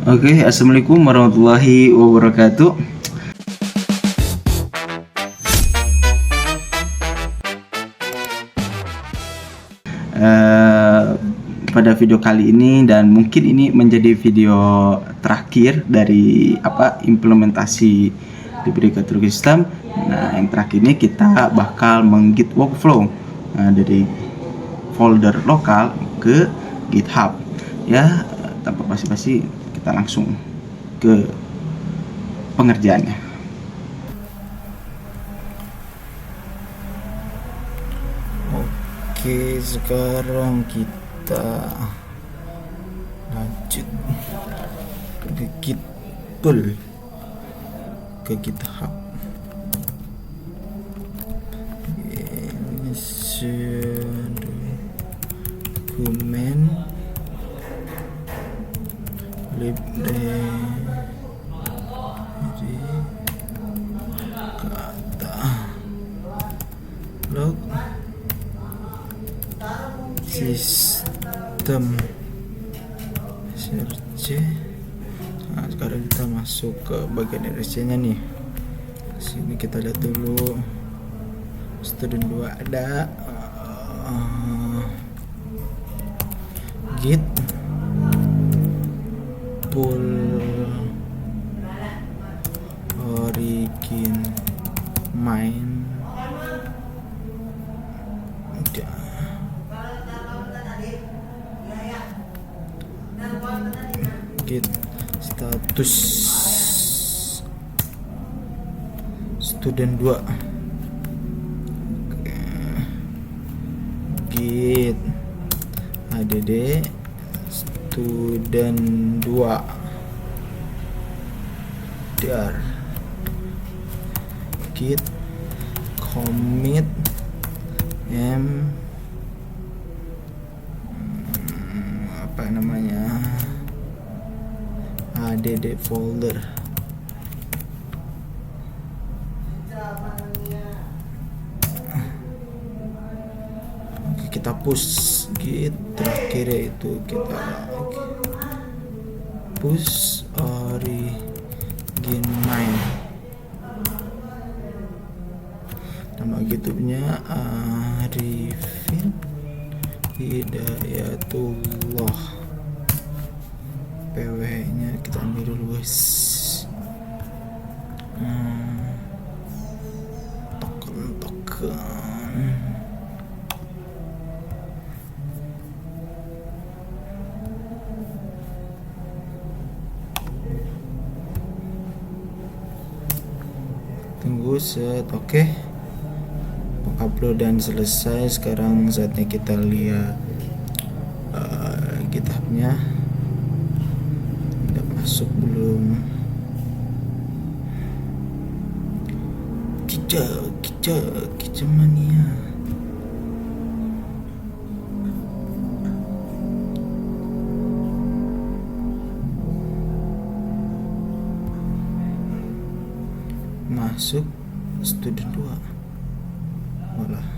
Oke, assalamualaikum warahmatullahi wabarakatuh. Eh, Pada video kali ini dan mungkin ini menjadi video terakhir dari implementasi di Brigatur System. Nah, yang terakhir ini kita bakal menggit workflow dari folder lokal ke GitHub. Ya, tanpa basi-basi kita langsung ke pengerjaannya. Oke, sekarang kita lanjut ke Git pull ke GitHub. Dokumen library kata log sistem search. Nah, sekarang kita masuk ke bagian RC nya nih. Sini kita lihat dulu student 2 ada git pull origin main git status student 2. Git add student 2 dar git commit add folder. Oke, kita push git terakhir, yaitu kita push origin main. Nama gitnya Arifin Hidayatullah. PW nya kita ambil dulu guys. Token tunggu set. Oke, upload dan selesai. Sekarang saatnya kita lihat GitHub-nya udah masuk belum. Kita mania. Masuk student 2. Walah.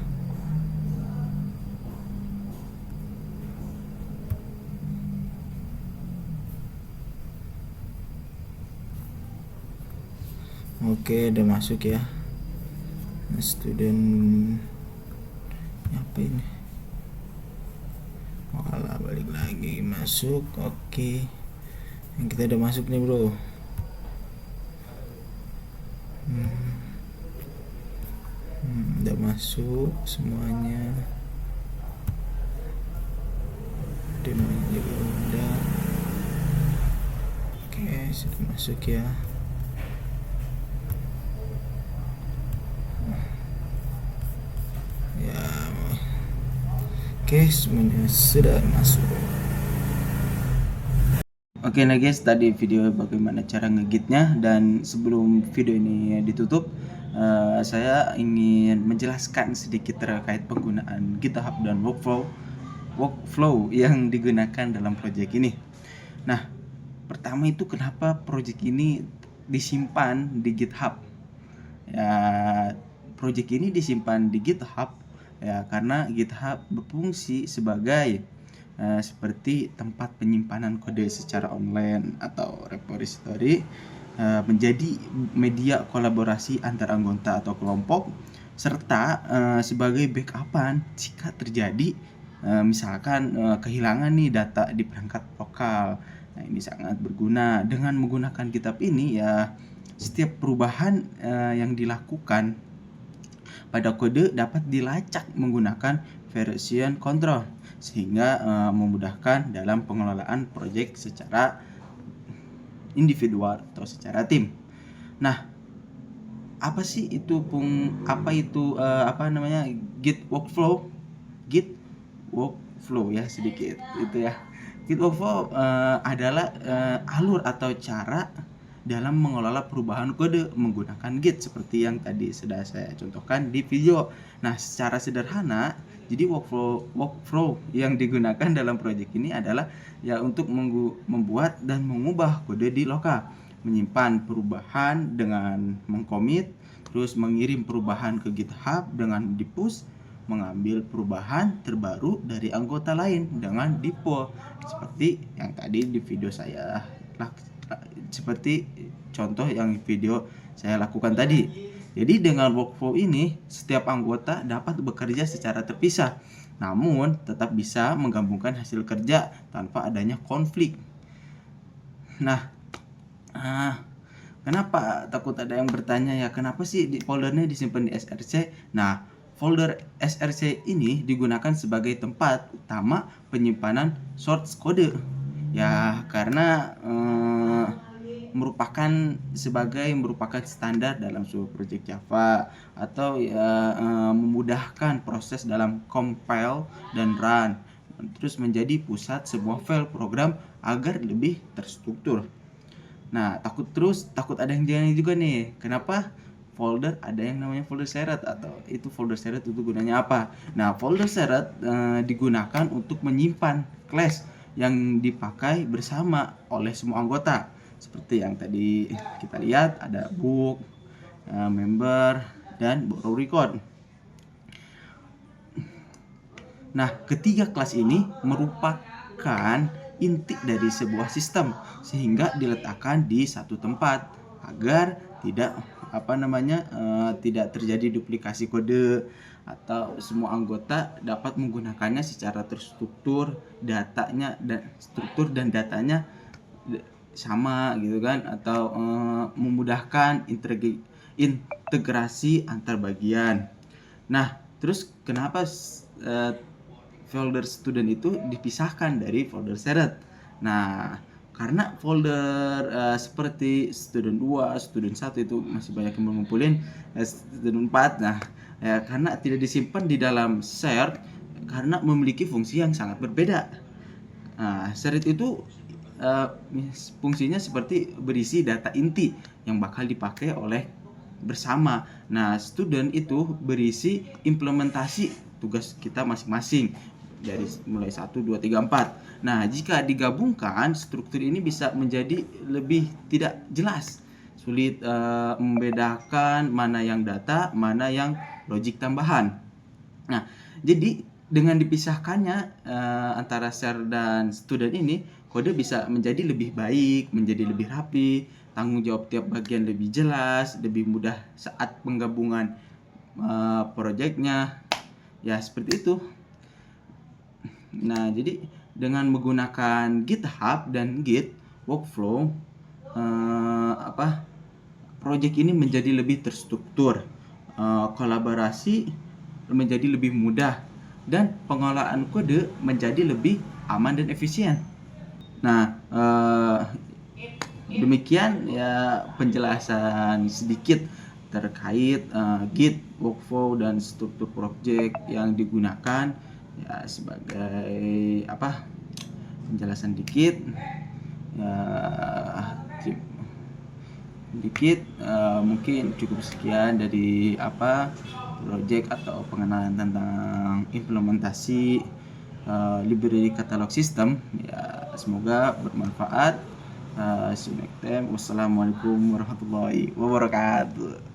Oke, udah masuk ya. Student apa ini? Walah, balik lagi masuk. Oke. Yang kita udah masuk nih, bro. Udah masuk semuanya. Demo juga udah. Oke, sudah masuk ya. Oke, semuanya sudah masuk. Oke, nah guys, tadi video bagaimana cara ngegitnya, dan sebelum video ini ditutup, saya ingin menjelaskan sedikit terkait penggunaan GitHub dan workflow yang digunakan dalam project ini. Nah, pertama itu kenapa project ini disimpan di GitHub? Ya, project ini disimpan di GitHub ya karena GitHub berfungsi sebagai seperti tempat penyimpanan kode secara online atau repository, menjadi media kolaborasi antar anggota atau kelompok, serta sebagai backupan jika terjadi misalkan kehilangan nih data di perangkat lokal. Nah, ini sangat berguna. Dengan menggunakan GitHub ini ya, setiap perubahan yang dilakukan pada kode dapat dilacak menggunakan version control, sehingga memudahkan dalam pengelolaan proyek secara individual atau secara tim. Nah, apa sih itu Git workflow? Git workflow ya, sedikit itu ya. Git workflow adalah alur atau cara dalam mengelola perubahan kode menggunakan Git seperti yang tadi sudah saya contohkan di video. Nah, secara sederhana, jadi workflow yang digunakan dalam proyek ini adalah ya untuk membuat dan mengubah kode di lokal, menyimpan perubahan dengan mengcommit, terus mengirim perubahan ke GitHub dengan di-push, mengambil perubahan terbaru dari anggota lain dengan di-pull, seperti yang tadi di video saya seperti contoh yang video saya lakukan tadi. Jadi dengan workflow ini, setiap anggota dapat bekerja secara terpisah, namun tetap bisa menggabungkan hasil kerja tanpa adanya konflik. Nah, kenapa takut ada yang bertanya ya, kenapa sih foldernya disimpan di SRC? Nah, folder SRC ini digunakan sebagai tempat utama penyimpanan source code. Ya, karena merupakan standar dalam sebuah proyek Java, atau ya memudahkan proses dalam compile dan run, terus menjadi pusat sebuah file program agar lebih terstruktur. Nah, takut ada yang jangan juga nih, kenapa folder ada yang namanya folder shared, atau itu folder shared itu gunanya apa? Nah, folder shared digunakan untuk menyimpan class yang dipakai bersama oleh semua anggota, seperti yang tadi kita lihat ada book, member, dan borrow record. Nah, ketiga kelas ini merupakan inti dari sebuah sistem, sehingga diletakkan di satu tempat agar tidak terjadi duplikasi kode, atau semua anggota dapat menggunakannya secara terstruktur, struktur dan datanya sama gitu kan, atau memudahkan integrasi antar bagian. Nah, terus kenapa folder student itu dipisahkan dari folder shared? Nah, karena folder seperti student 2, student 1 itu masih banyak yang mengumpulin, student 4. Nah, karena tidak disimpan di dalam shared karena memiliki fungsi yang sangat berbeda. Nah, shared itu fungsinya seperti berisi data inti yang bakal dipakai oleh bersama. Nah, student itu berisi implementasi tugas kita masing-masing dari mulai 1, 2, 3, 4. Nah, jika digabungkan, struktur ini bisa menjadi lebih tidak jelas, sulit membedakan mana yang data, mana yang logik tambahan. Nah, jadi dengan dipisahkannya antara share dan student ini, kode bisa menjadi lebih baik, menjadi lebih rapi, tanggung jawab tiap bagian lebih jelas, lebih mudah saat penggabungan proyeknya. Ya, seperti itu. Nah, jadi dengan menggunakan GitHub dan Git workflow, proyek ini menjadi lebih terstruktur, kolaborasi menjadi lebih mudah, dan pengelolaan kode menjadi lebih aman dan efisien. Nah, demikian ya penjelasan sedikit terkait Git workflow dan struktur project yang digunakan, ya sebagai penjelasan dikit ya, mungkin cukup sekian dari project atau pengenalan tentang implementasi library catalog system. Ya, semoga bermanfaat. See you next time. Wassalamualaikum warahmatullahi wabarakatuh.